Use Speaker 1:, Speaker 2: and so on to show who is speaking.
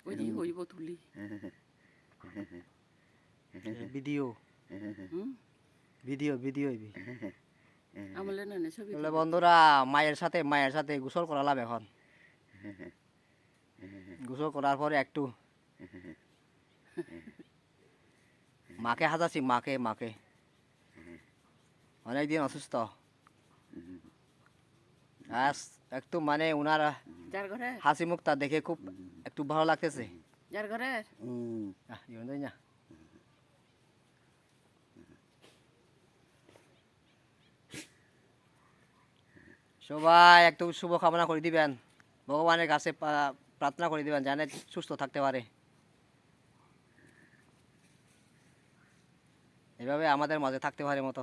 Speaker 1: ওই যে হইব তুলি
Speaker 2: ভিডিও ভিডিও ভিডিও
Speaker 1: আমলে না ছবি
Speaker 2: বন্ধুরা মায়ের সাথে গোসল করালাম এখন গোসল করার পরে একটু মাকে হাজাছি মাকে অনেকদিন অসুস্থ আজ একটু মানে ওনার
Speaker 1: যার ঘরে
Speaker 2: হাসি মুখটা দেখে খুব একটু ভালো লাগতেছে
Speaker 1: যার ঘরে
Speaker 2: না সবাই একটু শুভ কামনা করে দিবেন ভগবানের কাছে প্রার্থনা করে দিবেন যেন সুস্থ থাকতে পারে এভাবে আমাদের মাঝে থাকতে পারে মতো